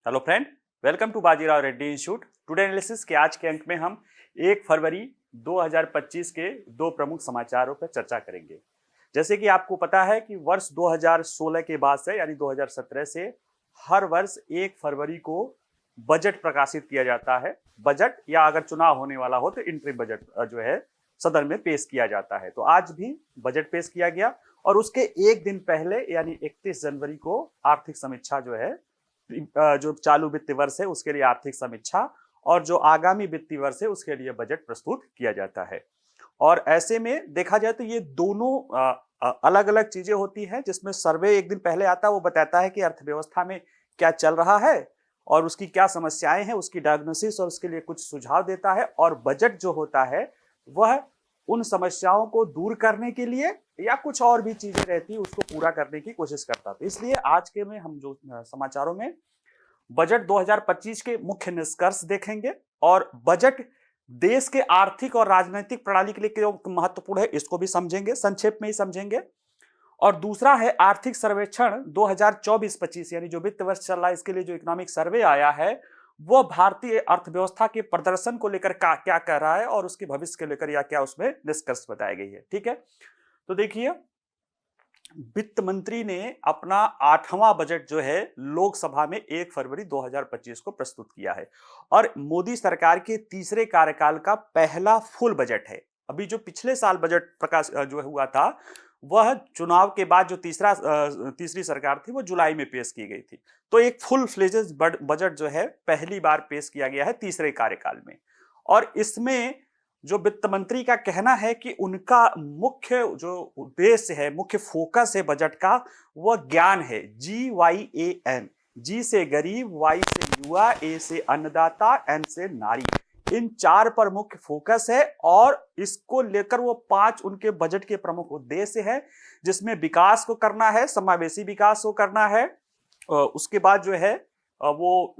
Hello friend, welcome to Bajirao Reddy institute. Today analysis के आज के अंक में हम 1 फरवरी 2025 के दो प्रमुख समाचारों पर चर्चा करेंगे। जैसे कि आपको पता है कि वर्ष 2016 के बाद से यानी 2017 से हर वर्ष 1 फरवरी को बजट प्रकाशित किया जाता है। बजट या अगर चुनाव होने वाला हो तो इंटरिम बजट जो है सदन में पेश किया जाता है। तो आज भी बजट पेश किया गया और उसके एक दिन पहले यानी 31 जनवरी को आर्थिक समीक्षा जो है, जो चालू वित्तीय वर्ष है उसके लिए आर्थिक समीक्षा और जो आगामी वित्तीय वर्ष है उसके लिए बजट प्रस्तुत किया जाता है। और ऐसे में देखा जाए तो ये दोनों अलग अलग चीजें होती हैं, जिसमें सर्वे एक दिन पहले आता है, वो बताता है कि अर्थव्यवस्था में क्या चल रहा है और उसकी क्या समस्याएं हैं, उसकी डायग्नोसिस और उसके लिए कुछ सुझाव देता है। और बजट जो होता है वह उन समस्याओं को दूर करने के लिए या कुछ और भी चीजें रहती है उसको पूरा करने की कोशिश करता था। इसलिए आज के में हम जो समाचारों में बजट 2025 के मुख्य निष्कर्ष देखेंगे और बजट देश के आर्थिक और राजनीतिक प्रणाली के लिए क्यों महत्वपूर्ण है इसको भी समझेंगे, संक्षेप में ही समझेंगे। और दूसरा है आर्थिक सर्वेक्षण 2024-25 यानी जो वित्त वर्ष चल रहा है इसके लिए जो इकोनॉमिक सर्वे आया है वो भारतीय अर्थव्यवस्था के प्रदर्शन को लेकर क्या कह रहा है और उसके भविष्य को लेकर या क्या उसमें निष्कर्ष बताई गई है। ठीक है, तो देखिए वित्त मंत्री ने अपना 8वां बजट जो है लोकसभा में 1 फरवरी 2025 को प्रस्तुत किया है और मोदी सरकार के तीसरे कार्यकाल का पहला फुल बजट है। अभी जो पिछले साल बजट प्रकाश जो हुआ था वह चुनाव के बाद जो तीसरी सरकार थी वो जुलाई में पेश की गई थी। तो एक फुल फ्लेजेज बजट जो है पहली बार पेश किया गया है तीसरे कार्यकाल में। और इसमें जो वित्त मंत्री का कहना है कि उनका मुख्य जो उद्देश्य है, मुख्य फोकस है बजट का, वह ज्ञान है। GYAN, जी से गरीब, Y से युवा, A से अन्नदाता, N से नारी, इन 4 पर मुख्य फोकस है। और इसको लेकर वो 5 उनके बजट के प्रमुख उद्देश्य है, जिसमें विकास को करना है, समावेशी विकास को करना है। उसके बाद जो है वो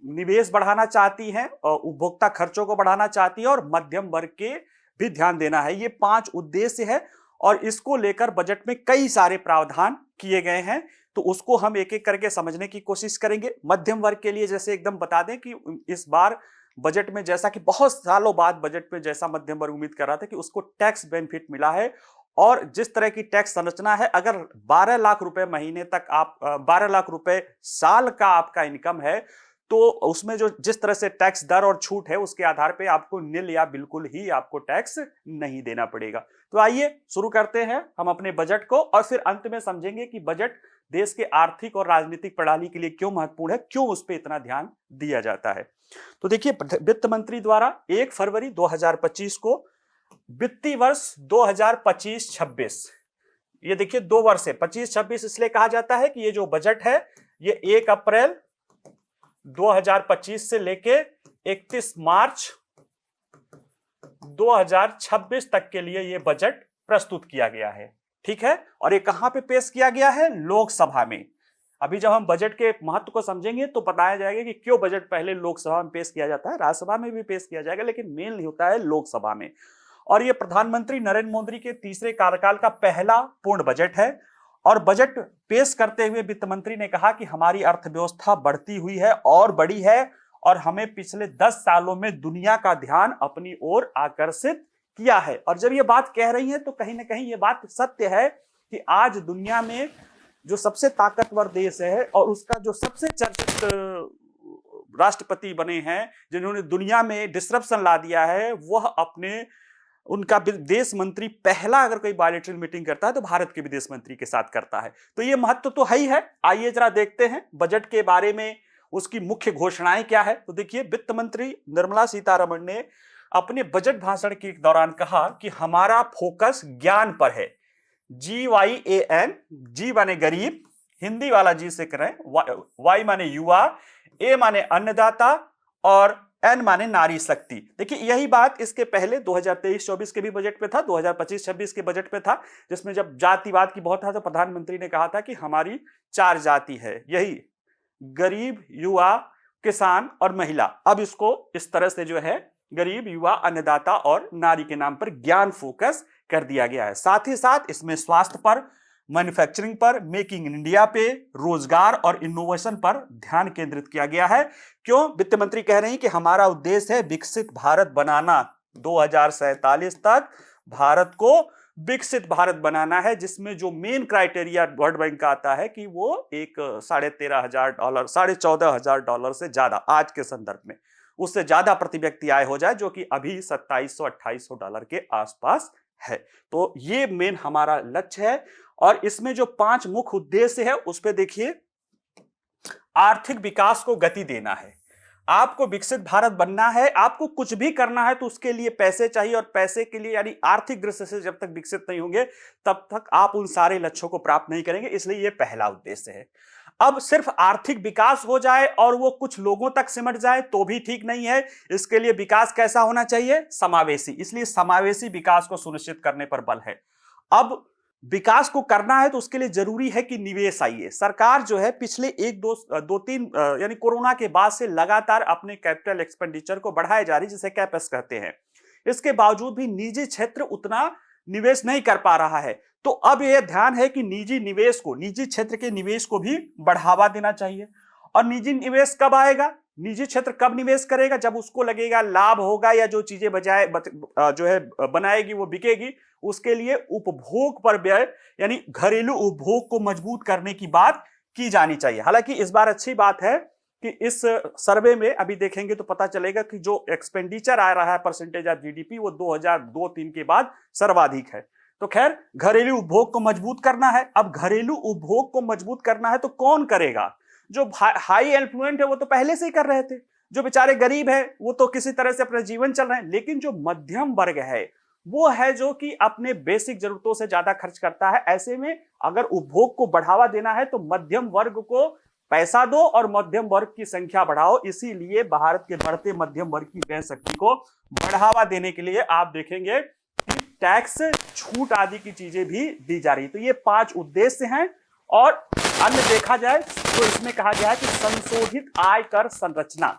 निवेश बढ़ाना चाहती हैं, उपभोक्ता खर्चों को बढ़ाना चाहती है और मध्यम वर्ग के भी ध्यान देना है। ये 5 उद्देश्य है और इसको लेकर बजट में कई सारे प्रावधान किए गए हैं। तो उसको हम एक एक करके समझने की कोशिश करेंगे। मध्यम वर्ग के लिए जैसे एकदम बता दें कि इस बार बजट में, जैसा कि बहुत सालों बाद बजट में जैसा मध्यम वर्ग उम्मीद कर रहा था कि उसको टैक्स बेनिफिट मिला है। और जिस तरह की टैक्स संरचना है, अगर 12 लाख रुपए महीने तक आप 12 लाख रुपए साल का आपका इनकम है तो उसमें जो जिस तरह से टैक्स दर और छूट है उसके आधार पे आपको निल या बिल्कुल ही आपको टैक्स नहीं देना पड़ेगा। तो आइए शुरू करते हैं हम अपने बजट को और फिर अंत में समझेंगे कि बजट देश के आर्थिक और राजनीतिक प्रणाली के लिए क्यों महत्वपूर्ण है, क्यों उस पर इतना ध्यान दिया जाता है। तो देखिए वित्त मंत्री द्वारा 1 फरवरी 2025 को वित्तीय वर्ष 2025-26, ये देखिए 2 वर्ष है। 25-26 इसलिए कहा जाता है कि ये जो बजट है ये 1 अप्रैल 2025 से लेके 31 मार्च 2026 तक के लिए ये बजट प्रस्तुत किया गया है। ठीक है, और ये कहां पे पेश किया गया है? लोकसभा में। अभी जब हम बजट के महत्व को समझेंगे तो बताया जाएगा कि क्यों बजट पहले लोकसभा में पेश किया जाता है। राज्यसभा में भी पेश किया जाएगा लेकिन मेन होता है लोकसभा में। और ये प्रधानमंत्री नरेंद्र मोदी के तीसरे कार्यकाल का पहला पूर्ण बजट है। और बजट पेश करते हुए वित्त मंत्री ने कहा कि हमारी अर्थव्यवस्था बढ़ती हुई है और बड़ी है और हमें पिछले 10 सालों में दुनिया का ध्यान अपनी ओर आकर्षित किया है। और जब ये बात कह रही है तो कहीं ना कहीं ये बात सत्य है कि आज दुनिया में जो सबसे ताकतवर देश है और उसका जो सबसे चर्चित राष्ट्रपति बने हैं, जिन्होंने दुनिया में डिसरप्शन ला दिया है, वह अपने उनका विदेश मंत्री पहला अगर कोई बायलैटरल मीटिंग करता है तो भारत के विदेश मंत्री के साथ करता है। तो ये महत्व तो है ही है। आइए जरा देखते हैं बजट के बारे में, उसकी मुख्य घोषणाएं क्या है। तो देखिए वित्त मंत्री निर्मला सीतारमण ने अपने बजट भाषण के दौरान कहा कि हमारा फोकस ज्ञान पर है। GYAN, जी माने गरीब, हिंदी वाला जी से करें, Y माने युवा, A माने अन्नदाता और N माने नारी शक्ति। देखिए यही बात इसके पहले 2023-24 के भी बजट पे था, 2025-26 के बजट पे था, जिसमें जब जातिवाद की बहुत था तो प्रधानमंत्री ने कहा था कि हमारी 4 जाति है, यही गरीब, युवा, किसान और महिला। अब इसको इस तरह से जो है गरीब, युवा, अन्नदाता और नारी के नाम पर ज्ञान फोकस कर दिया गया है। साथ ही साथ इसमें स्वास्थ्य पर, मैन्युफैक्चरिंग पर, मेकिंग इन इंडिया पे, रोजगार और इनोवेशन पर ध्यान केंद्रित किया गया है। क्यों? वित्त मंत्री कह रही हैं कि हमारा उद्देश्य है विकसित भारत बनाना, 2047 तक भारत को विकसित भारत बनाना है, जिसमें जो मेन क्राइटेरिया वर्ल्ड बैंक का आता है कि वो एक $13,500 $14,500 से ज्यादा आज के संदर्भ में, उससे ज्यादा प्रति व्यक्ति आय हो जाए, जो कि अभी $2700-2800 के आसपास है। तो ये मेन हमारा लक्ष्य है। और इसमें जो 5 मुख्य उद्देश्य है उस पे देखिए, आर्थिक विकास को गति देना है। आपको विकसित भारत बनना है, आपको कुछ भी करना है तो उसके लिए पैसे चाहिए, और पैसे के लिए यानी आर्थिक दृष्टि से जब तक विकसित नहीं होंगे तब तक आप उन सारे लक्ष्यों को प्राप्त नहीं करेंगे। इसलिए यह पहला उद्देश्य है। अब सिर्फ आर्थिक विकास हो जाए और वो कुछ लोगों तक सिमट जाए तो भी ठीक नहीं है। इसके लिए विकास कैसा होना चाहिए? समावेशी। इसलिए समावेशी विकास को सुनिश्चित करने पर बल है। अब विकास को करना है तो उसके लिए जरूरी है कि निवेश आइए। सरकार जो है पिछले 1-2-3 यानी कोरोना के बाद से लगातार अपने कैपिटल एक्सपेंडिचर को बढ़ाए जा रही है, जिसे कैपेक्स कहते हैं। इसके बावजूद भी निजी क्षेत्र उतना निवेश नहीं कर पा रहा है। तो अब यह ध्यान है कि निजी क्षेत्र के निवेश को भी बढ़ावा देना चाहिए। और निजी निवेश कब आएगा? निजी क्षेत्र कब निवेश करेगा? जब उसको लगेगा लाभ होगा, या जो चीजें बनाएगी वो बिकेगी। उसके लिए उपभोग पर व्यय यानी घरेलू उपभोग को मजबूत करने की बात की जानी चाहिए। हालांकि इस बार अच्छी बात है कि इस सर्वे में अभी देखेंगे तो पता चलेगा कि जो एक्सपेंडिचर आ रहा है परसेंटेज ऑफ जीडीपी, वो 2002-3 के बाद सर्वाधिक है। तो खैर, घरेलू उपभोग को मजबूत करना है। अब घरेलू उपभोग को मजबूत करना है तो कौन करेगा? जो हाई एफ्लुएंट है वो तो पहले से ही कर रहे थे, जो बेचारे गरीब है वो तो किसी तरह से अपना जीवन चल रहे हैं। लेकिन जो मध्यम वर्ग है वो है जो कि अपने बेसिक जरूरतों से ज्यादा खर्च करता है। ऐसे में अगर उपभोग को बढ़ावा देना है तो मध्यम वर्ग को पैसा दो और मध्यम वर्ग की संख्या बढ़ाओ। इसीलिए भारत के बढ़ते मध्यम वर्ग की क्रय शक्ति को बढ़ावा देने के लिए आप देखेंगे कि टैक्स छूट आदि की चीजें भी दी जा रही। तो ये 5 उद्देश्य हैं। और अन्य देखा जाए तो इसमें कहा गया है कि संशोधित आयकर संरचना,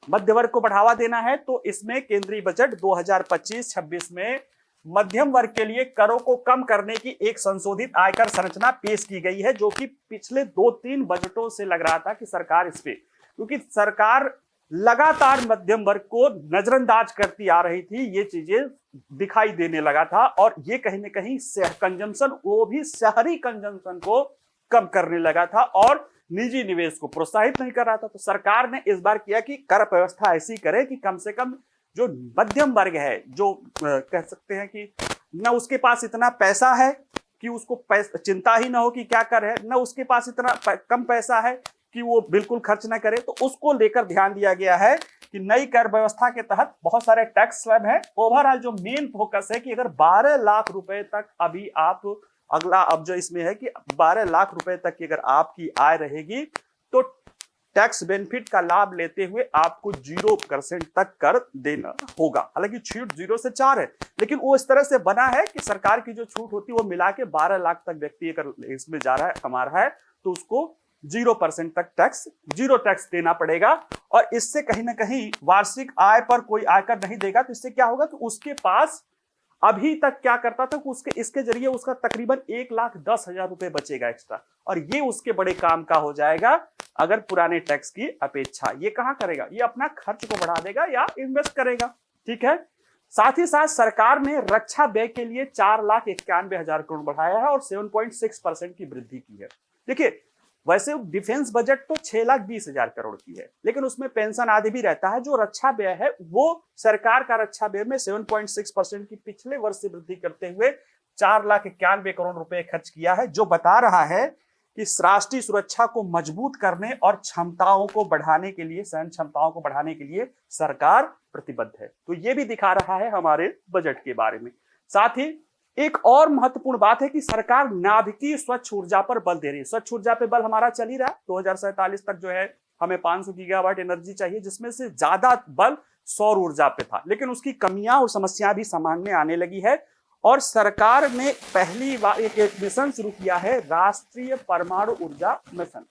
मध्य वर्ग को बढ़ावा देना है। तो इसमें केंद्रीय बजट 2025-26 में मध्यम वर्ग के लिए करों को कम करने की एक संशोधित आयकर संरचना पेश की गई है, जो कि पिछले 2-3 बजटों से लग रहा था कि सरकार इस पे, क्योंकि सरकार लगातार मध्यम वर्ग को नजरअंदाज करती आ रही थी, ये चीजें दिखाई देने लगा था। और ये कहीं ना कहीं कंजम्पशन, वो भी शहरी कंजम्पशन को कम करने लगा था और निजी निवेश को प्रोत्साहित नहीं कर रहा था। तो सरकार ने इस बार किया कि कर व्यवस्था ऐसी करे कि कम से कम जो मध्यम वर्ग है, जो कह सकते हैं कि न उसके पास इतना पैसा है कि उसको चिंता ही ना हो कि क्या कर है, न उसके पास इतना कम पैसा है कि वो बिल्कुल खर्च ना करे, तो उसको लेकर ध्यान दिया गया है कि नई कर व्यवस्था के तहत बहुत सारे टैक्स स्लैब है। ओवरऑल जो मेन फोकस है कि अगर 12 लाख रुपए तक अभी आप अब जो इसमें है कि 12 लाख रुपए तक की अगर आपकी आय रहेगी तो टैक्स बेनिफिट का लाभ लेते हुए आपको 0% तक कर देना होगा। हालांकि छूट 0 से 4 है, लेकिन वो इस तरह से बना है कि सरकार की जो छूट होती है वो मिला के 12 लाख तक व्यक्ति अगर इसमें जा रहा है, कमा रहा है, तो उसको 0% तक जीरो टैक्स देना पड़ेगा। और इससे कहीं ना कहीं वार्षिक आय पर कोई आयकर नहीं देगा। तो इससे क्या होगा कि उसके पास अभी तक क्या करता था कि उसके इसके जरिए उसका तकरीबन 1,10,000 रुपए बचेगा एक्स्ट्रा, और ये उसके बड़े काम का हो जाएगा अगर पुराने टैक्स की अपेक्षा। ये कहां करेगा? ये अपना खर्च को बढ़ा देगा या इन्वेस्ट करेगा। ठीक है। साथ ही साथ सरकार ने रक्षा व्यय के लिए 4,91,000 करोड़ बढ़ाया है और 7.6% की वृद्धि की है। देखिए, वैसे डिफेंस बजट तो 6,20,000 करोड़ की है, लेकिन उसमें पेंशन आदि भी रहता है। जो रक्षा व्यय है वो सरकार का रक्षा व्यय में 7.6% की पिछले वर्ष से वृद्धि करते हुए 4,91 करोड़ रुपए खर्च किया है, जो बता रहा है कि राष्ट्रीय सुरक्षा को मजबूत करने और क्षमताओं को बढ़ाने के लिए, सहन क्षमताओं को बढ़ाने के लिए सरकार प्रतिबद्ध है। तो ये भी दिखा रहा है हमारे बजट के बारे में। साथ ही एक और महत्वपूर्ण बात है कि सरकार नाभिकीय स्वच्छ ऊर्जा पर बल दे रही है। स्वच्छ ऊर्जा पे बल हमारा चल ही रहा है। 2047 तक जो है हमें 500 गीगावाट एनर्जी चाहिए, जिसमें से ज्यादा बल सौर ऊर्जा पे था, लेकिन उसकी कमियां और समस्याएं भी सामान्य आने लगी है। और सरकार ने पहली बार एक मिशन शुरू किया है, राष्ट्रीय परमाणु ऊर्जा मिशन,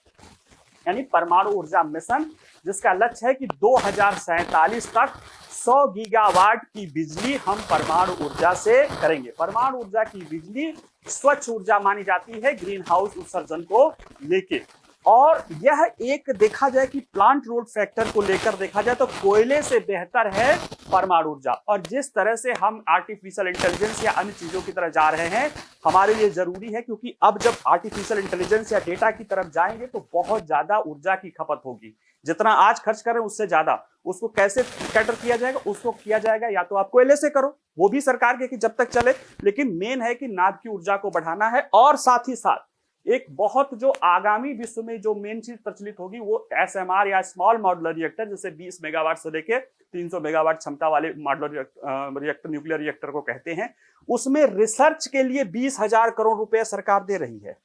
यानी परमाणु ऊर्जा मिशन, जिसका लक्ष्य है कि 2047 तक 100 गीगावाट की बिजली हम परमाणु ऊर्जा से करेंगे। परमाणु ऊर्जा की बिजली स्वच्छ ऊर्जा मानी जाती है ग्रीन हाउस उत्सर्जन को लेके, और यह एक देखा जाए कि प्लांट लोड फैक्टर को लेकर देखा जाए तो कोयले से बेहतर है परमाणु ऊर्जा। और जिस तरह से हम आर्टिफिशियल इंटेलिजेंस या अन्य चीजों की तरफ जा रहे हैं, हमारे लिए जरूरी है, क्योंकि अब जब आर्टिफिशियल इंटेलिजेंस या डेटा की तरफ जाएंगे तो बहुत ज्यादा ऊर्जा की खपत होगी। जितना आज खर्च कर रहे हैं उससे ज्यादा, उसको कैसे कैटर किया जाएगा? उसको किया जाएगा या तो आप कोयले से करो, वो भी सरकार के कि जब तक चले, लेकिन मेन है कि नाभ की ऊर्जा को बढ़ाना है। और साथ ही साथ एक बहुत जो आगामी विश्व में जो मेन चीज प्रचलित होगी वो एसएमआर या स्मॉल मॉड्यूलर रिएक्टर, जैसे 20 मेगावाट से लेके 300 मेगावाट क्षमता वाले मॉड्यूलर रिएक्टर, न्यूक्लियर रिएक्टर को कहते हैं। उसमें रिसर्च के लिए 20,000 करोड़ रुपए सरकार दे रही है।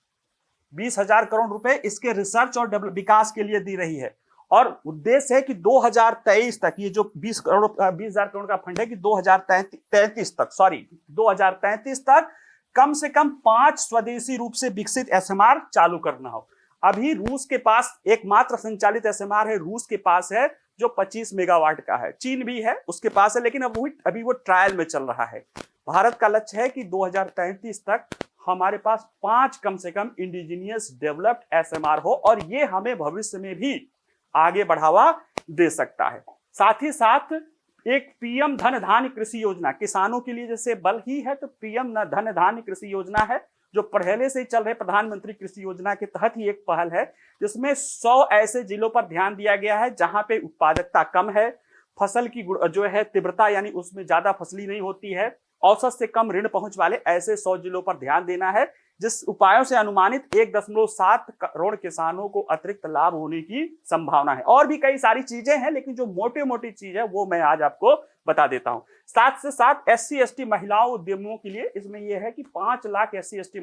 20,000 करोड़ रुपए इसके रिसर्च और विकास के लिए दी रही है। और उद्देश्य है कि 2023 तक ये जो 20,000 करोड़ का फंड है कि 2033 तक कम से कम 5 स्वदेशी रूप से विकसित एसएमआर चालू करना हो। अभी रूस के पास एकमात्र संचालित एसएमआर है, रूस के पास है जो 25 मेगावाट का है। चीन भी है, उसके पास है, लेकिन अभी वो ट्रायल में चल रहा है। भारत का लक्ष्य है कि 2033 तक हमारे पास 5 कम से कम इंडिजिनियस डेवलप्ड एसएमआर हो, और ये हमें भविष्य में भी आगे बढ़ावा दे सकता है। साथ ही साथ एक पीएम धन धान्य कृषि योजना किसानों के लिए जैसे बल ही है, तो पीएम धन धान्य कृषि योजना है जो पहले से ही चल रहे प्रधानमंत्री कृषि योजना के तहत ही एक पहल है, जिसमें 100 ऐसे जिलों पर ध्यान दिया गया है जहां पे उत्पादकता कम है, फसल की जो है तीव्रता यानी उसमें ज्यादा फसली नहीं होती है, औसत से कम ऋण पहुंच वाले ऐसे 100 जिलों पर ध्यान देना है, जिस उपायों से अनुमानित 1.7 करोड़ किसानों को अतिरिक्त लाभ होने की संभावना है। और भी कई सारी चीजें हैं, लेकिन जो मोटी मोटी चीज है वो मैं आज आपको बता देता हूं। साथ से साथ SC/ST महिलाओं उद्यमियों के लिए इसमें यह है कि 5 लाख SC/ST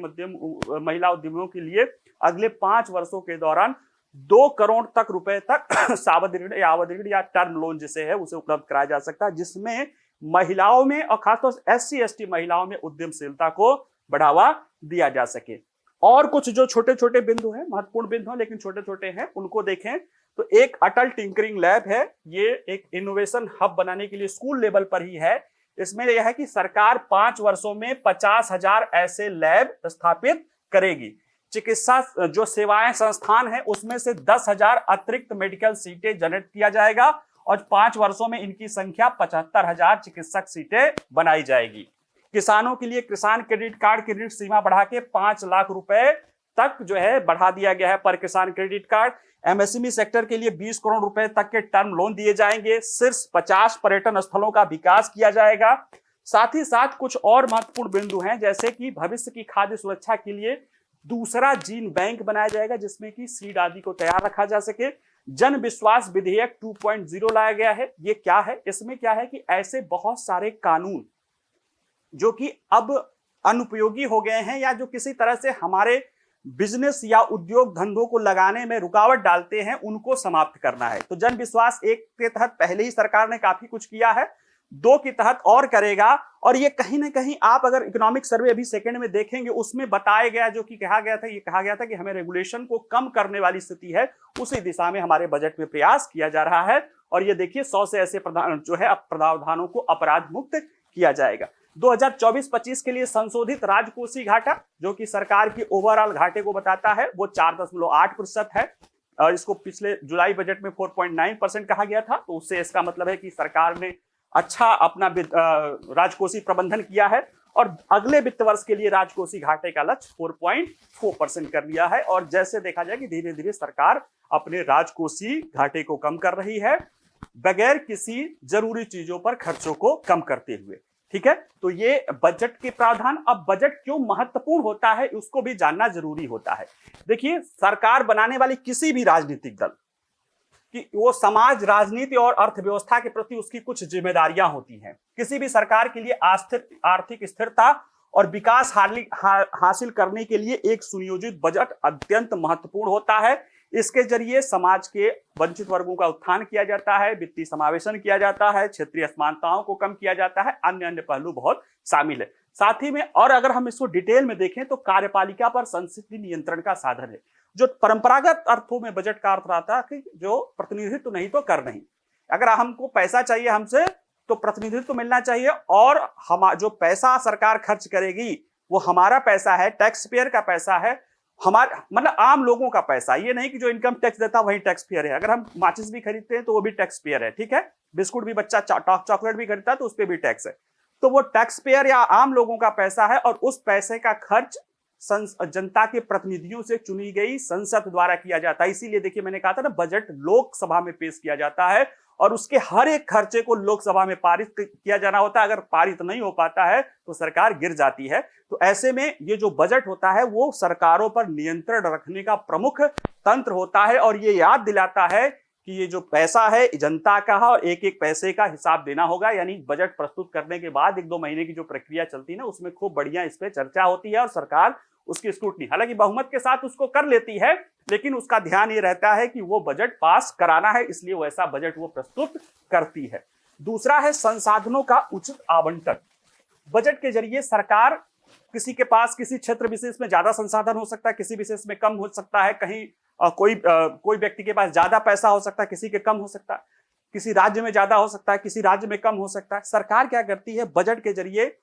महिला उद्यमियों के लिए अगले 5 वर्षों के दौरान 2 करोड़ तक रुपए तक सावधि ऋण या अवधि ऋण या टर्म लोन जिसे है उसे उपलब्ध कराया जा सकता है, जिसमें महिलाओं में और खासतौर से SC/ST महिलाओं में उद्यमशीलता को बढ़ावा दिया जा सके। और कुछ जो छोटे छोटे बिंदु हैं, महत्वपूर्ण बिंदु हैं लेकिन छोटे छोटे हैं, उनको देखें तो एक अटल टिंकरिंग लैब है। ये एक इनोवेशन हब बनाने के लिए स्कूल लेवल पर ही है। इसमें यह है कि सरकार 5 वर्षों में 50,000 ऐसे लैब स्थापित करेगी। चिकित्सा जो सेवाएं संस्थान है उसमें से 10,000 अतिरिक्त मेडिकल सीटें जनरेट किया जाएगा, और 5 वर्षों में इनकी संख्या 75,000 चिकित्सक सीटें बनाई जाएगी। किसानों के लिए किसान क्रेडिट कार्ड की ऋण सीमा बढ़ा के 5 लाख रुपए तक जो है बढ़ा दिया गया है पर किसान क्रेडिट कार्ड। MSME सेक्टर के लिए 20 करोड़ रुपए तक के टर्म लोन दिए जाएंगे। शीर्ष 50 पर्यटन स्थलों का विकास किया जाएगा। साथ ही साथ कुछ और महत्वपूर्ण बिंदु हैं, जैसे कि भविष्य की खाद्य सुरक्षा के लिए दूसरा जीन बैंक बनाया जाएगा, जिसमें कि सीड आदि को तैयार रखा जा सके। जन विश्वास विधेयक 2.0 लाया गया है। ये क्या है? इसमें क्या है कि ऐसे बहुत सारे कानून जो कि अब अनुपयोगी हो गए हैं या जो किसी तरह से हमारे बिजनेस या उद्योग धंधों को लगाने में रुकावट डालते हैं, उनको समाप्त करना है। तो जन विश्वास 1 के तहत पहले ही सरकार ने काफी कुछ किया है, 2 के तहत और करेगा। और ये कहीं ना कहीं आप अगर इकोनॉमिक सर्वे अभी सेकंड में देखेंगे, उसमें बताया गया जो कि कहा गया था कि हमें रेगुलेशन को कम करने वाली स्थिति है, उसी दिशा में हमारे बजट में प्रयास किया जा रहा है। और ये देखिए 100 से ऐसे जो है प्रावधानों को अपराध मुक्त किया जाएगा। 2024-25 के लिए संशोधित राजकोषीय घाटा जो कि सरकार की ओवरऑल घाटे को बताता है, वो 4.8% है। इसको पिछले जुलाई बजट में 4.9% कहा गया था, तो उससे इसका मतलब है कि सरकार ने अच्छा अपना राजकोषीय प्रबंधन किया है, और अगले वित्त वर्ष के लिए राजकोषीय घाटे का लक्ष्य 4.4% कर लिया है। और जैसे देखा जाए कि धीरे धीरे सरकार अपने राजकोषीय घाटे को कम कर रही है, बगैर किसी जरूरी चीजों पर खर्चों को कम करते हुए। ठीक है, तो ये बजट के प्रावधान। अब बजट क्यों महत्वपूर्ण होता है उसको भी जानना जरूरी होता है। देखिए, सरकार बनाने वाली किसी भी राजनीतिक दल कि वो समाज, राजनीति और अर्थव्यवस्था के प्रति उसकी कुछ जिम्मेदारियां होती हैं। किसी भी सरकार के लिए आर्थिक स्थिरता और विकास हासिल करने के लिए एक सुनियोजित बजट अत्यंत महत्वपूर्ण होता है। इसके जरिए समाज के वंचित वर्गों का उत्थान किया जाता है, वित्तीय समावेशन किया जाता है, क्षेत्रीय असमानताओं को कम किया जाता है, अन्य अन्य पहलू बहुत शामिल है। साथ ही में और अगर हम इसको डिटेल में देखें तो कार्यपालिका पर संसदीय नियंत्रण का साधन है। जो परंपरागत अर्थों में बजट का अर्थ रहता है कि जो प्रतिनिधित्व नहीं तो कर नहीं। अगर हमको पैसा चाहिए हमसे तो प्रतिनिधित्व तो मिलना चाहिए, और हम जो पैसा सरकार खर्च करेगी वो हमारा पैसा है, टैक्स पेयर का पैसा है, हमारे मतलब आम लोगों का पैसा। ये नहीं कि जो इनकम टैक्स देता वही टैक्स पेयर है। अगर हम माचिस भी खरीदते हैं तो वो भी टैक्स पेयर है, ठीक है। बिस्कुट भी बच्चा चॉकलेट भी खरीदता है तो उस पर भी टैक्स है। तो वो टैक्स पेयर या आम लोगों का पैसा है, और उस पैसे का खर्च जनता के प्रतिनिधियों से चुनी गई संसद द्वारा किया जाता है। इसीलिए देखिए मैंने कहा था ना, बजट लोकसभा में पेश किया जाता है और उसके हर एक खर्चे को लोकसभा में पारित किया जाना होता है। अगर पारित नहीं हो पाता है तो सरकार गिर जाती है। तो ऐसे में ये जो बजट होता है वो सरकारों पर नियंत्रण रखने का प्रमुख तंत्र होता है, और ये याद दिलाता है कि ये जो पैसा है जनता का है और एक एक पैसे का हिसाब देना होगा। यानी बजट प्रस्तुत करने के बाद 1-2 महीने की जो प्रक्रिया चलती है ना, उसमें खूब बढ़िया इस पे चर्चा होती है और सरकार उसकी स्क्रूटनी हालांकि बहुमत के साथ उसको कर लेती है, लेकिन उसका ध्यान ये रहता है कि वो बजट पास कराना है, इसलिए वैसा बजट वो प्रस्तुत करती है। दूसरा है संसाधनों का उचित आवंटन। बजट के जरिए सरकार, किसी के पास किसी क्षेत्र विशेष में ज्यादा संसाधन हो सकता है, किसी विशेष में कम हो सकता है, कहीं कोई व्यक्ति के पास ज्यादा पैसा हो सकता है, किसी के कम हो सकता है, किसी राज्य में ज्यादा हो सकता है, किसी राज्य में कम हो सकता है। सरकार क्या करती है, बजट के जरिए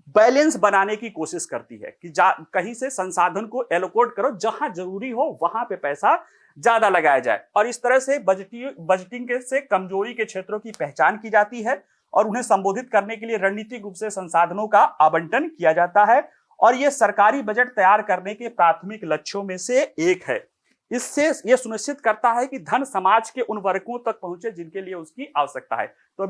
बैलेंस बनाने की कोशिश करती है कि कहीं से संसाधन को एलोकेट करो, जहां जरूरी हो वहां पे पैसा ज्यादा लगाया जाए, और इस तरह से बजटिंग से कमजोरी के क्षेत्रों की पहचान की जाती है और उन्हें संबोधित करने के लिए रणनीतिक रूप से संसाधनों का आवंटन किया जाता है। और यह सरकारी बजट तैयार करने के प्राथमिक लक्ष्यों में से एक है। इससे यह सुनिश्चित करता है कि धन समाज के उन वर्गों तक पहुंचे जिनके लिए उसकी आवश्यकता है। तो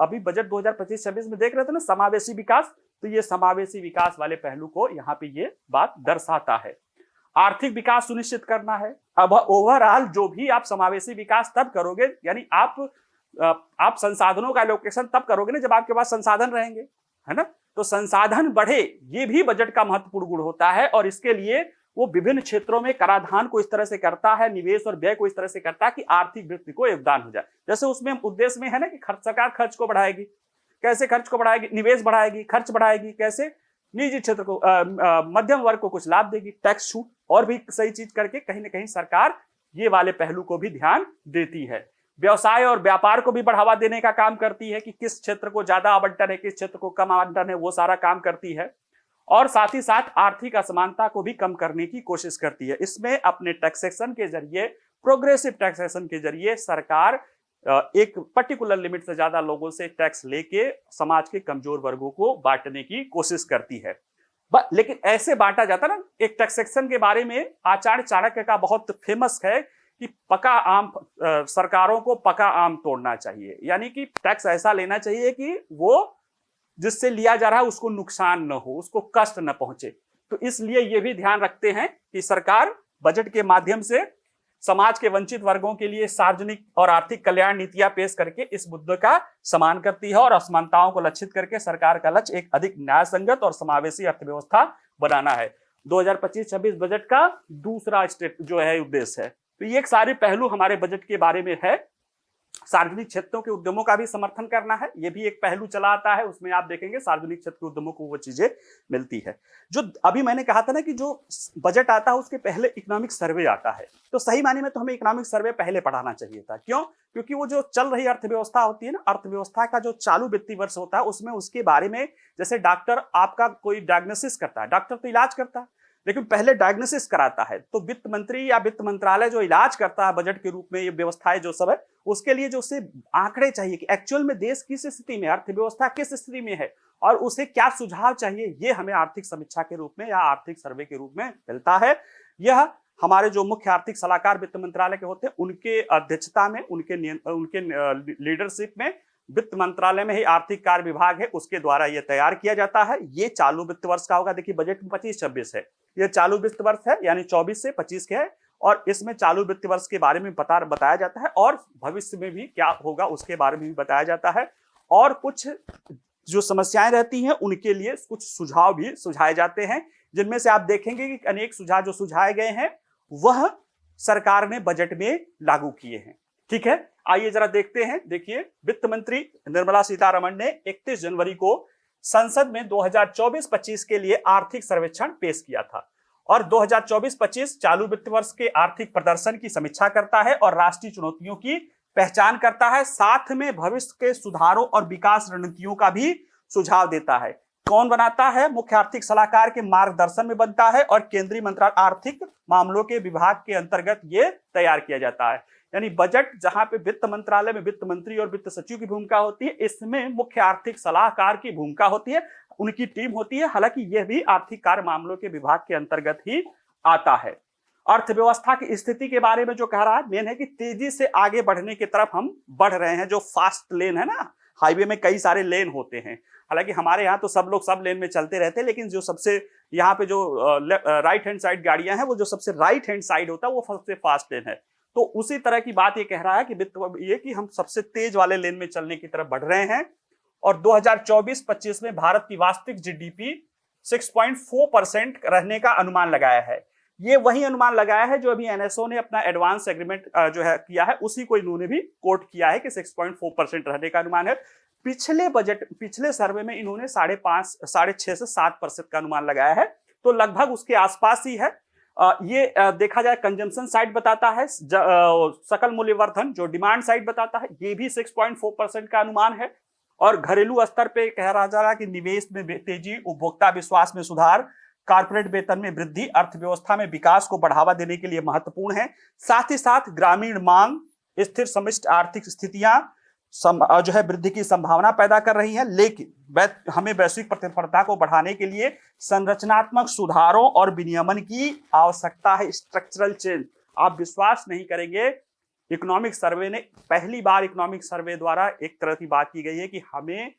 अभी बजट 2025-26 में देख रहे थे ना, समावेशी विकास, तो ये समावेशी विकास वाले पहलू को यहाँ पे ये बात दर्शाता है। आर्थिक विकास सुनिश्चित करना है। अब ओवरऑल जो भी आप समावेशी विकास तब करोगे, यानी आप संसाधनों का एलोकेशन तब करोगे ना जब आपके पास संसाधन रहेंगे, है ना। तो संसाधन बढ़े, ये भी बजट का महत्वपूर्ण गुण होता है, और इसके लिए वो विभिन्न क्षेत्रों में कराधान को इस तरह से करता है, निवेश और व्यय को इस तरह से करता है कि आर्थिक वृद्धि को योगदान हो जाए। जैसे उसमें उद्देश्य में है ना कि सरकार खर्च को बढ़ाएगी, कैसे खर्च को बढ़ाएगी, निवेश बढ़ाएगी, खर्च बढ़ाएगी, कैसे निजी क्षेत्र को मध्यम वर्ग को कुछ लाभ देगी, टैक्स छूट और भी सही चीज करके कहीं ना कहीं सरकार ये वाले पहलू को भी ध्यान देती है। व्यवसाय और व्यापार को भी बढ़ावा देने का काम करती है कि किस क्षेत्र को ज्यादा आवंटन है, किस क्षेत्र को कम आवंटन है, वो सारा काम करती है। और साथ ही साथ आर्थिक असमानता को भी कम करने की कोशिश करती है। इसमें अपने टैक्सेशन के जरिए, प्रोग्रेसिव टैक्सेशन के जरिए सरकार एक पर्टिकुलर लिमिट से ज्यादा लोगों से टैक्स लेके समाज के कमजोर वर्गों को बांटने की कोशिश करती है। लेकिन ऐसे बांटा जाता ना, एक टैक्सेशन के बारे में आचार्य चाणक्य का बहुत फेमस है कि पका आम, सरकारों को पका आम तोड़ना चाहिए, यानी कि टैक्स ऐसा लेना चाहिए कि वो जिससे लिया जा रहा है उसको नुकसान न हो, उसको कष्ट न पहुंचे। तो इसलिए ये भी ध्यान रखते हैं कि सरकार बजट के माध्यम से समाज के वंचित वर्गों के लिए सार्वजनिक और आर्थिक कल्याण नीतियां पेश करके इस मुद्दे का सम्मान करती है, और असमानताओं को लक्षित करके सरकार का लक्ष्य एक अधिक न्याय संगत और समावेशी अर्थव्यवस्था बनाना है। 2025-26 बजट का दूसरा स्टेप जो है उद्देश्य है। तो ये एक सारे पहलू हमारे बजट के बारे में है। सार्वजनिक क्षेत्रों के उद्यमों का भी समर्थन करना है, ये भी एक पहलू चला आता है। उसमें आप देखेंगे सार्वजनिक क्षेत्र के उद्यमों को वो चीजें मिलती है। जो अभी मैंने कहा था ना कि जो बजट आता है उसके पहले इकोनॉमिक सर्वे आता है, तो सही मायने में तो हमें इकोनॉमिक सर्वे पहले पढ़ाना चाहिए था। क्यों? क्योंकि वो जो चल रही अर्थव्यवस्था होती है ना, अर्थव्यवस्था का जो चालू वित्तीय वर्ष होता है उसमें उसके बारे में, जैसे डॉक्टर आपका कोई डायग्नोसिस करता है, डॉक्टर तो इलाज करता है, लेकिन पहले डायग्नोसिस कराता है। तो वित्त मंत्री या वित्त मंत्रालय जो इलाज करता है बजट के रूप में, ये व्यवस्थाएं जो सब है, उसके लिए जो उसे आंकड़े चाहिए कि एक्चुअल में देश किस स्थिति में, अर्थव्यवस्था किस स्थिति में है और उसे क्या सुझाव चाहिए, ये हमें आर्थिक समीक्षा के रूप में या आर्थिक सर्वे के रूप में मिलता है। यह हमारे जो मुख्य आर्थिक सलाहकार वित्त मंत्रालय के होते हैं उनके अध्यक्षता में, उनके लीडरशिप में, वित्त मंत्रालय में ही आर्थिक कार्य विभाग है, उसके द्वारा यह तैयार किया जाता है। ये चालू वित्त वर्ष का होगा। देखिए बजट में 25-26 है, ये चालू वित्त वर्ष है, यानी 24 से 25 के है, और इसमें चालू वित्त वर्ष के बारे में बताया जाता है और भविष्य में भी क्या होगा उसके बारे में भी बताया जाता है, और कुछ जो समस्याएं रहती हैं उनके लिए कुछ सुझाव भी सुझाए जाते हैं, जिनमें से आप देखेंगे कि अनेक सुझाव जो सुझाए गए हैं वह सरकार ने बजट में लागू किए हैं। ठीक है, आइए जरा देखते हैं। देखिए, वित्त मंत्री निर्मला सीतारमण ने 31 जनवरी को संसद में 2024-25 के लिए आर्थिक सर्वेक्षण पेश किया था, और 2024-25 चालू वित्त वर्ष के आर्थिक प्रदर्शन की समीक्षा करता है और राष्ट्रीय चुनौतियों की पहचान करता है, साथ में भविष्य के सुधारों और विकास रणनीतियों का भी सुझाव देता है। कौन बनाता है? मुख्य आर्थिक सलाहकार के मार्गदर्शन में बनता है और केंद्रीय मंत्रालय आर्थिक मामलों के विभाग के अंतर्गत ये तैयार किया जाता है। यानी बजट जहां पे वित्त मंत्रालय में वित्त मंत्री और वित्त सचिव की भूमिका होती है, इसमें मुख्य आर्थिक सलाहकार की भूमिका होती है, उनकी टीम होती है। हालांकि यह भी आर्थिक कार्य मामलों के विभाग के अंतर्गत ही आता है। अर्थव्यवस्था की स्थिति के बारे में जो कह रहा है मेन है कि तेजी से आगे बढ़ने की तरफ हम बढ़ रहे हैं। जो फास्ट लेन है ना, हाईवे में कई सारे लेन होते हैं, हालांकि हमारे यहाँ तो सब लोग सब लेन में चलते रहते हैं, लेकिन जो सबसे यहाँ पे जो राइट हैंड साइड गाड़ियां हैं, वो जो सबसे राइट हैंड साइड होता है वो सबसे फास्ट लेन है। तो उसी तरह की बात ये कह रहा है कि ये कि हम सबसे तेज वाले लेन में चलने की तरफ बढ़ रहे हैं। और 2024-25 में भारत की वास्तविक जीडीपी 6.4% रहने का अनुमान लगाया है। ये वही अनुमान लगाया है जो अभी एनएसओ ने अपना एडवांस एग्रीमेंट जो है किया है, उसी को इन्होंने भी कोट किया है कि 6.4% रहने का अनुमान है। पिछले सर्वे में इन्होंने 6.5 से 7% का अनुमान लगाया है, तो लगभग उसके आसपास ही है। ये देखा जाए कंजम्पशन साइड बताता है, सकल मूल्यवर्धन जो डिमांड साइड बताता है, ये भी 6.4% का अनुमान है। और घरेलू स्तर पे कह रहा जा रहा है कि निवेश में तेजी, उपभोक्ता विश्वास में सुधार, कारपोरेट वेतन में वृद्धि अर्थव्यवस्था में विकास को बढ़ावा देने के लिए महत्वपूर्ण है। साथ ही साथ ग्रामीण मांग, स्थिर समिष्ट आर्थिक स्थितियां जो है वृद्धि की संभावना पैदा कर रही है। लेकिन हमें वैश्विक प्रतिस्पर्धा को बढ़ाने के लिए संरचनात्मक सुधारों और विनियमन की आवश्यकता है, स्ट्रक्चरल चेंज। आप विश्वास नहीं करेंगे, इकोनॉमिक सर्वे ने पहली बार इकोनॉमिक सर्वे द्वारा एक तरह की बात की गई है कि हमें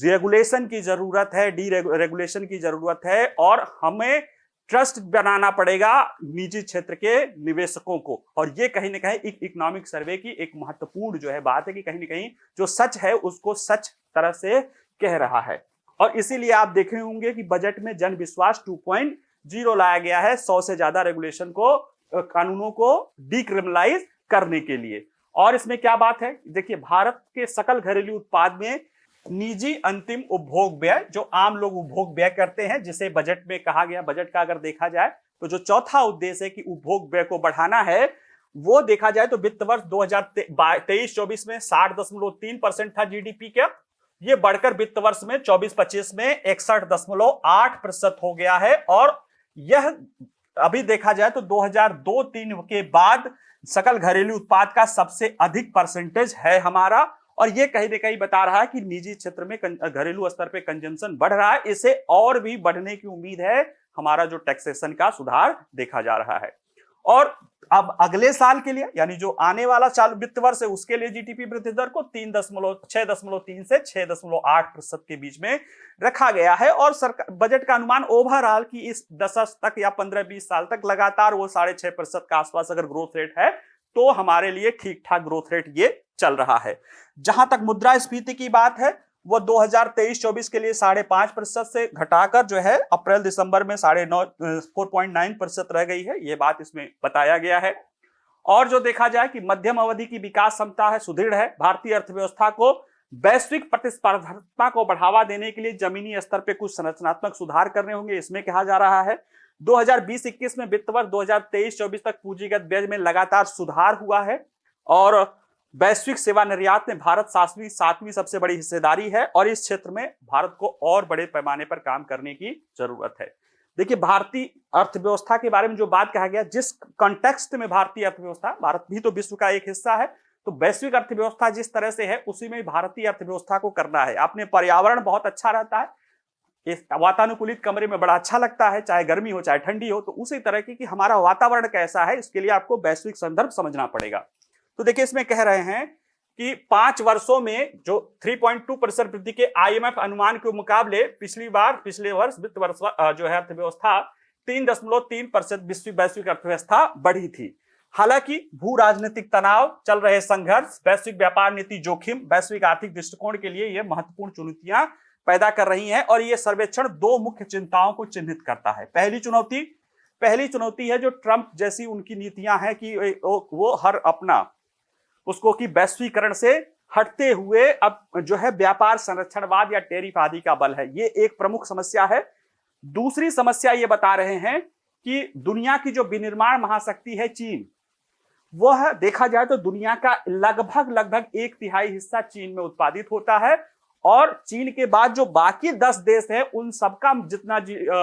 रेगुलेशन की जरूरत है, रेगुलेशन की जरूरत है, और हमें ट्रस्ट बनाना पड़ेगा निजी क्षेत्र के निवेशकों को। और ये कहीं ना कहीं इकोनॉमिक सर्वे की एक महत्वपूर्ण जो है बात है कि कहीं ना कहीं जो सच है उसको सच तरह से कह रहा है। और इसीलिए आप देखे होंगे कि बजट में जन विश्वास 2.0 लाया गया है, 100 से ज्यादा रेगुलेशन को, कानूनों को डीक्रिमिनलाइज करने के लिए। और इसमें क्या बात है, देखिए भारत के सकल घरेलू उत्पाद में निजी अंतिम उपभोग व्यय, जो आम लोग उपभोग व्यय करते हैं, जिसे बजट में कहा गया, बजट का अगर देखा जाए तो जो चौथा उद्देश्य है कि उपभोग व्यय को बढ़ाना है, वो देखा जाए तो वित्त वर्ष 2023-24 में 60.3% था जीडीपी का। ये बढ़कर वित्त वर्ष में 24-25 में 61.8% हो गया है। और यह अभी देखा जाए तो 2002-3 के बाद सकल घरेलू उत्पाद का सबसे अधिक परसेंटेज है हमारा। और ये कहीं ना कहीं बता रहा है कि निजी क्षेत्र में घरेलू स्तर पे कंजम्पशन बढ़ रहा है, इसे और भी बढ़ने की उम्मीद है। हमारा जो टैक्सेशन का सुधार देखा जा रहा है। और अब अगले साल के लिए, यानी जो आने वाला चालू वित्त वर्ष है, उसके लिए जीडीपी वृद्धि दर को 6.3 से 6.8% के बीच में रखा गया है। और सरकार बजट का अनुमान ओवरऑल की इस दशक तक या 15-20 साल तक लगातार वो 6.5% के आसपास अगर ग्रोथ रेट है तो हमारे लिए ठीक ठाक ग्रोथ रेट ये चल रहा है। जहां तक मुद्रास्फीति की बात है, वो 2023-24 के लिए 5.5% से घटाकर जो है अप्रैल दिसंबर में 4.9% रह गई है, ये बात इसमें बताया गया है। और जो देखा जाए कि मध्यम अवधि की विकास क्षमता है, सुदृढ़ है। भारतीय अर्थव्यवस्था को वैश्विक प्रतिस्पर्धा को बढ़ावा देने के लिए जमीनी स्तर पे कुछ संरचनात्मक सुधार करने होंगे, इसमें कहा जा रहा है। 2020-21 में वित्त वर्ष 2023-24 तक पूंजीगत व्यय में लगातार सुधार हुआ है। और वैश्विक सेवा निर्यात में भारत सातवीं सबसे बड़ी हिस्सेदारी है, और इस क्षेत्र में भारत को और बड़े पैमाने पर काम करने की जरूरत है। देखिए भारतीय अर्थव्यवस्था के बारे में जो बात कहा गया, जिस कॉन्टेक्स्ट में भारतीय अर्थव्यवस्था, भारत भी तो विश्व का एक हिस्सा है, तो वैश्विक अर्थव्यवस्था जिस तरह से है उसी में भारतीय अर्थव्यवस्था को करना है। अपने पर्यावरण बहुत अच्छा रहता है, इस वातानुकूलित कमरे में बड़ा अच्छा लगता है, चाहे गर्मी हो चाहे ठंडी हो। तो उसी तरह की कि हमारा वातावरण कैसा है, इसके लिए आपको वैश्विक संदर्भ समझना पड़ेगा। तो देखिए इसमें कह रहे हैं कि 5 वर्षों में जो 3.2% वृद्धि के आईएमएफ अनुमान के मुकाबले पिछले वर्ष वित्त वर्ष जो है अर्थव्यवस्था 3.3% वैश्विक अर्थव्यवस्था बढ़ी थी। हालांकि भू राजनीतिक तनाव, चल रहे संघर्ष, वैश्विक व्यापार नीति जोखिम वैश्विक आर्थिक दृष्टिकोण के लिए यह महत्वपूर्ण चुनौतियां पैदा कर रही हैं। और यह सर्वेक्षण 2 मुख्य चिंताओं को चिन्हित करता है। पहली चुनौती है जो ट्रंप जैसी उनकी नीतियां हैं कि वो हर अपना उसको कि वैश्वीकरण से हटते हुए अब जो है व्यापार संरक्षणवाद या टेरिफ आदि का बल है, ये एक प्रमुख समस्या है। दूसरी समस्या ये बता रहे हैं कि दुनिया की जो विनिर्माण महाशक्ति है चीन, वह देखा जाए तो दुनिया का लगभग लगभग 1/3 हिस्सा चीन में उत्पादित होता है। और चीन के बाद जो बाकी 10 देश हैं उन सबका जितना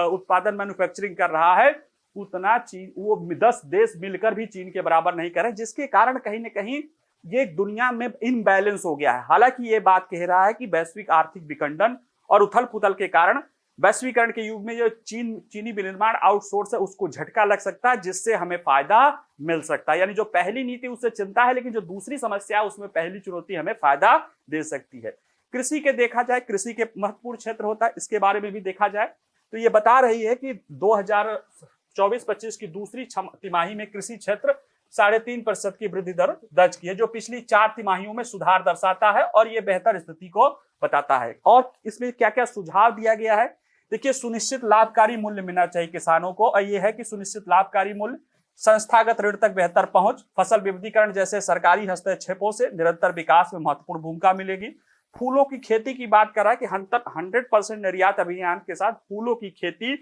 उत्पादन मैन्युफैक्चरिंग कर रहा है उतना चीन, वो 10 देश मिलकर भी चीन के बराबर नहीं कर रहे, जिसके कारण कहीं ना कहीं ये दुनिया में इनबैलेंस हो गया है। हालांकि ये बात कह रहा है कि वैश्विक आर्थिक विखंडन और उथल पुथल के कारण वैश्वीकरण के युग में जो चीनी विनिर्माण आउटसोर्स है उसको झटका लग सकता है, जिससे हमें फायदा मिल सकता है। यानी जो पहली नीति उससे चिंता है, लेकिन जो दूसरी समस्या है उसमें पहली चुनौती हमें फायदा दे सकती है। कृषि के देखा जाए, कृषि के महत्वपूर्ण क्षेत्र होता है, इसके बारे में भी देखा जाए तो ये बता रही है कि 2024-25 की दूसरी तिमाही में कृषि क्षेत्र 3.5% की वृद्धि दर दर्ज की है, जो पिछली 4 तिमाहियों में सुधार दर्शाता है और ये बेहतर स्थिति को बताता है। और इसमें क्या क्या सुझाव दिया गया है, देखिए, सुनिश्चित लाभकारी मूल्य मिलना चाहिए किसानों को, और ये है कि सुनिश्चित लाभकारी मूल्य, संस्थागत ऋण तक बेहतर पहुंच, फसल विविधीकरण जैसे सरकारी हस्तक्षेपों से निरंतर विकास में महत्वपूर्ण भूमिका मिलेगी। फूलों की खेती की बात करा कि 100% निर्यात अभियान के साथ फूलों की खेती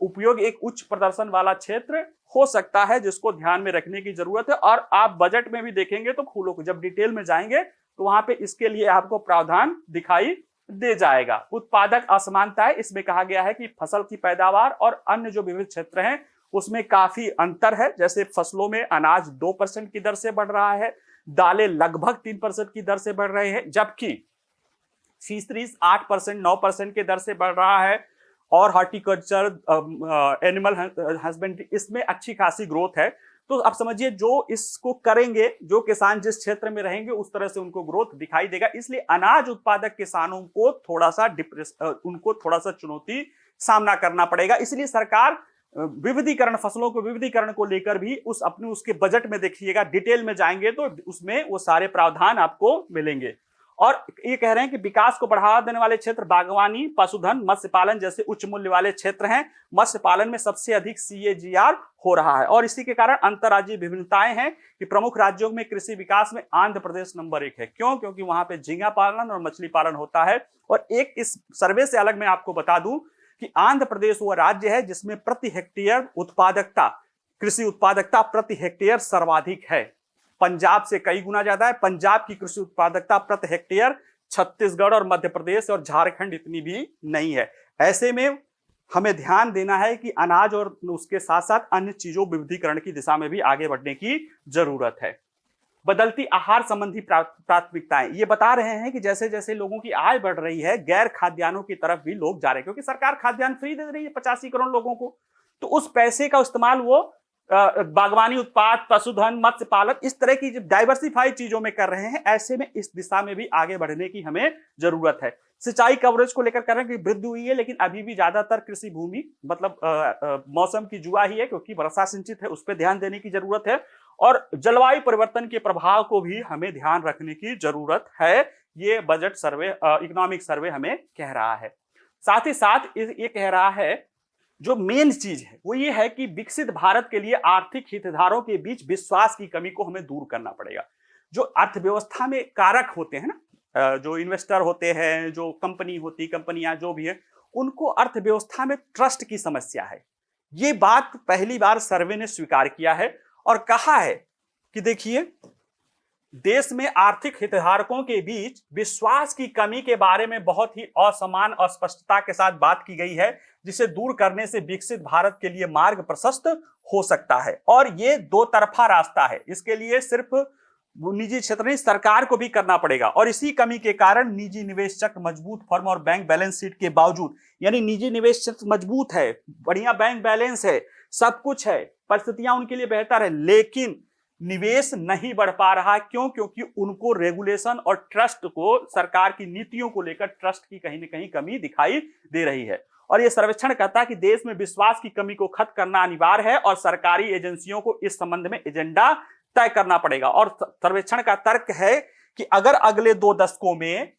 उपयोग एक उच्च प्रदर्शन वाला क्षेत्र हो सकता है, जिसको ध्यान में रखने की जरूरत है। और आप बजट में भी देखेंगे तो फूलों को जब डिटेल में जाएंगे तो वहां पे इसके लिए आपको प्रावधान दिखाई दे जाएगा। उत्पादक असमानताएं, इसमें कहा गया है कि फसल की पैदावार और अन्य जो विविध क्षेत्र हैं उसमें काफी अंतर है। जैसे फसलों में अनाज 2% की दर से बढ़ रहा है, दालें लगभग 3% की दर से बढ़ रहे हैं, जबकि फिशरीज 8% 9% के दर से बढ़ रहा है। और हॉर्टिकल्चर, एनिमल हस्बेंड्री, इसमें अच्छी खासी ग्रोथ है। तो आप समझिए जो इसको करेंगे, जो किसान जिस क्षेत्र में रहेंगे उस तरह से उनको ग्रोथ दिखाई देगा। इसलिए अनाज उत्पादक किसानों को थोड़ा सा चुनौती सामना करना पड़ेगा। इसलिए सरकार विविधीकरण, फसलों को विविधीकरण को लेकर भी उसके बजट में देखिएगा, डिटेल में जाएंगे तो उसमें वो सारे प्रावधान आपको मिलेंगे। और ये कह रहे हैं कि विकास को बढ़ावा देने वाले क्षेत्र बागवानी, पशुधन, मत्स्य पालन जैसे उच्च मूल्य वाले क्षेत्र हैं। मत्स्य पालन में सबसे अधिक CAGR हो रहा है और इसी के कारण अंतर्राज्यीय विभिन्नताएं हैं कि प्रमुख राज्यों में कृषि विकास में आंध्र प्रदेश नंबर 1 है। क्यों? क्योंकि वहां पे झींगा पालन और मछली पालन होता है। और एक इस सर्वे से अलग मैं आपको बता दूं कि आंध्र प्रदेश वो राज्य है जिसमें प्रति हेक्टेयर उत्पादकता, कृषि उत्पादकता प्रति हेक्टेयर सर्वाधिक है। पंजाब से कई गुना ज्यादा है। पंजाब की कृषि उत्पादकता प्रति हेक्टेयर छत्तीसगढ़ और मध्य प्रदेश और झारखंड इतनी भी नहीं है। ऐसे में हमें ध्यान देना है कि अनाज और उसके साथ साथ अन्य चीजों विविधीकरण की दिशा में भी आगे बढ़ने की जरूरत है। बदलती आहार संबंधी प्राथमिकताएं, ये बता रहे हैं कि जैसे जैसे लोगों की आय बढ़ रही है, गैर खाद्यान्नों की तरफ भी लोग जा रहे हैं, क्योंकि सरकार खाद्यान्न फ्री दे रही है 85 करोड़ लोगों को। तो उस पैसे का इस्तेमाल वो बागवानी उत्पाद, पशुधन, मत्स्य पालन, इस तरह की डाइवर्सिफाइड चीजों में कर रहे हैं। ऐसे में इस दिशा में भी आगे बढ़ने की हमें जरूरत है। सिंचाई कवरेज को लेकर कह रहे हैं कि वृद्धि हुई है, लेकिन अभी भी ज्यादातर कृषि भूमि मतलब मौसम की जुआ ही है, क्योंकि वर्षा सिंचित है, उस पर ध्यान देने की जरूरत है। और जलवायु परिवर्तन के प्रभाव को भी हमें ध्यान रखने की जरूरत है। ये बजट सर्वे, इकोनॉमिक सर्वे हमें कह रहा है। साथ ही साथ ये कह रहा है, जो मेन चीज है वो ये है कि विकसित भारत के लिए आर्थिक हितधारकों के बीच विश्वास की कमी को हमें दूर करना पड़ेगा। जो अर्थव्यवस्था में कारक होते हैं ना, जो इन्वेस्टर होते हैं, जो कंपनियां जो भी है, उनको अर्थव्यवस्था में ट्रस्ट की समस्या है। ये बात पहली बार सर्वे ने स्वीकार किया है और कहा है कि देखिए, देश में आर्थिक हितधारकों के बीच विश्वास की कमी के बारे में बहुत ही असमान अस्पष्टता के साथ बात की गई है, जिसे दूर करने से विकसित भारत के लिए मार्ग प्रशस्त हो सकता है। और ये दो तरफा रास्ता है, इसके लिए सिर्फ निजी क्षेत्र नहीं, सरकार को भी करना पड़ेगा। और इसी कमी के कारण निजी निवेश चक्र मजबूत फर्म और बैंक बैलेंस शीट के बावजूद, यानी निजी निवेश चक्र मजबूत है, बढ़िया बैंक बैलेंस है, सब कुछ है, परिस्थितियां उनके लिए बेहतर है, लेकिन निवेश नहीं बढ़ पा रहा। क्यों? क्योंकि उनको रेगुलेशन और ट्रस्ट को, सरकार की नीतियों को लेकर ट्रस्ट की कहीं ना कहीं कमी दिखाई दे रही है। और यह सर्वेक्षण कहता है कि देश में विश्वास की कमी को खत्म करना अनिवार्य है और सरकारी एजेंसियों को इस संबंध में एजेंडा तय करना पड़ेगा। और सर्वेक्षण का तर्क है कि अगर अगले 2 दशकों में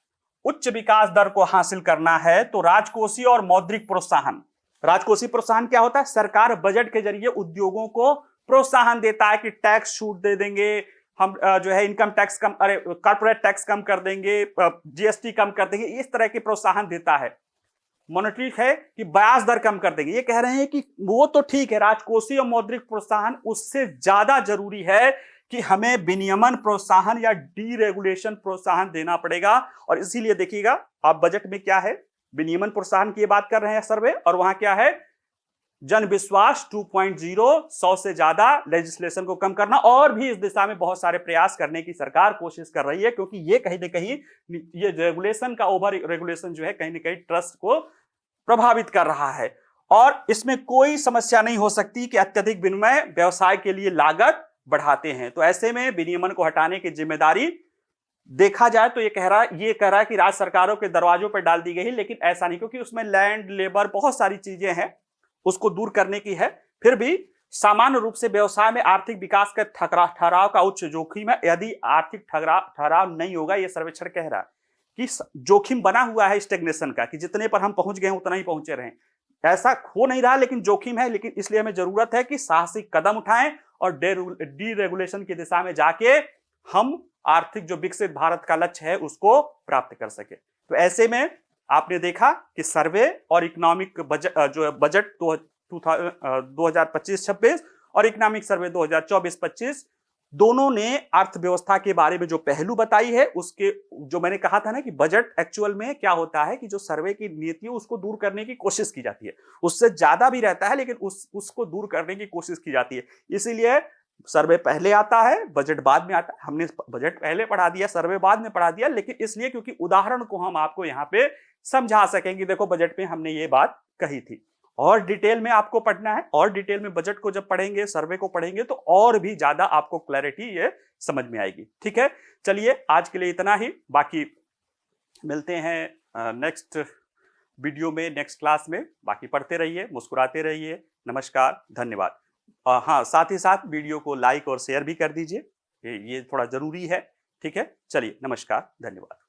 उच्च विकास दर को हासिल करना है तो राजकोषीय और मौद्रिक प्रोत्साहन, राजकोषीय प्रोत्साहन क्या होता है? सरकार बजट के जरिए उद्योगों को प्रोत्साहन देता है कि टैक्स छूट दे देंगे, हम जो है इनकम टैक्स कम, कॉर्पोरेट टैक्स कम कर देंगे, GST कम कर देंगे, इस तरह के प्रोत्साहन देता है। मॉनेटरी है कि ब्याज दर कम कर देंगे। ये कह रहे हैं कि वो तो ठीक है, राजकोषीय और मौद्रिक प्रोत्साहन, उससे ज्यादा जरूरी है कि हमें विनियमन प्रोत्साहन या डीरेगुलेशन प्रोत्साहन देना पड़ेगा। और इसीलिए देखिएगा आप बजट में क्या है, विनियमन प्रोत्साहन की बात कर रहे हैं सर्वे, और वहां क्या है, जन विश्वास 2.0, 100 से ज्यादा लेजिस्लेशन को कम करना, और भी इस दिशा में बहुत सारे प्रयास करने की सरकार कोशिश कर रही है, क्योंकि ये कहीं ना कहीं ये रेगुलेशन का ओवर रेगुलेशन जो है कहीं ना कहीं ट्रस्ट को प्रभावित कर रहा है। और इसमें कोई समस्या नहीं हो सकती कि अत्यधिक विनिमय व्यवसाय के लिए लागत बढ़ाते हैं। तो ऐसे में विनियमन को हटाने की जिम्मेदारी देखा जाए तो ये कह रहा है कि राज्य सरकारों के दरवाजों पर डाल दी गई है, लेकिन ऐसा नहीं, क्योंकि उसमें लैंड, लेबर, बहुत सारी चीजें हैं, उसको दूर करने की है। फिर भी सामान्य रूप से व्यवसाय में आर्थिक विकास का ठहराव का उच्च जोखिम है। यदि आर्थिक ठहराव नहीं होगा, यह सर्वेक्षण कह रहा है कि जोखिम बना हुआ है स्टेग्नेशन का, कि जितने पर हम पहुंच गए उतना ही पहुंचे रहें, ऐसा हो नहीं रहा, लेकिन जोखिम है। लेकिन इसलिए हमें जरूरत है कि साहसिक कदम उठाएं और डीरेगुलेशन की दिशा में जाके हम आर्थिक जो विकसित भारत का लक्ष्य है उसको प्राप्त कर सके। तो ऐसे में आपने देखा कि सर्वे और इकोनॉमिक बजट 2025-26 और इकोनॉमिक सर्वे 2024-25 दोनों ने अर्थव्यवस्था के बारे में जो पहलू बताई है, उसके जो मैंने कहा था ना कि बजट एक्चुअल में क्या होता है कि जो सर्वे की नीति है उसको दूर करने की कोशिश की जाती है, उससे ज्यादा भी रहता है लेकिन उसको दूर करने की कोशिश की जाती है। इसीलिए सर्वे पहले आता है, बजट बाद में आता है। हमने बजट पहले पढ़ा दिया, सर्वे बाद में पढ़ा दिया, लेकिन इसलिए क्योंकि उदाहरण को हम आपको यहाँ पे समझा सकेंगे। देखो बजट में हमने ये बात कही थी, और डिटेल में आपको पढ़ना है, और डिटेल में बजट को जब पढ़ेंगे, सर्वे को पढ़ेंगे, तो और भी ज्यादा आपको क्लैरिटी ये समझ में आएगी। ठीक है, चलिए आज के लिए इतना ही, बाकी मिलते हैं नेक्स्ट वीडियो में, नेक्स्ट क्लास में। बाकी पढ़ते रहिए, मुस्कुराते रहिए। नमस्कार, धन्यवाद। हाँ, साथ ही साथ वीडियो को लाइक और शेयर भी कर दीजिए, ये थोड़ा जरूरी है। ठीक है, चलिए, नमस्कार, धन्यवाद।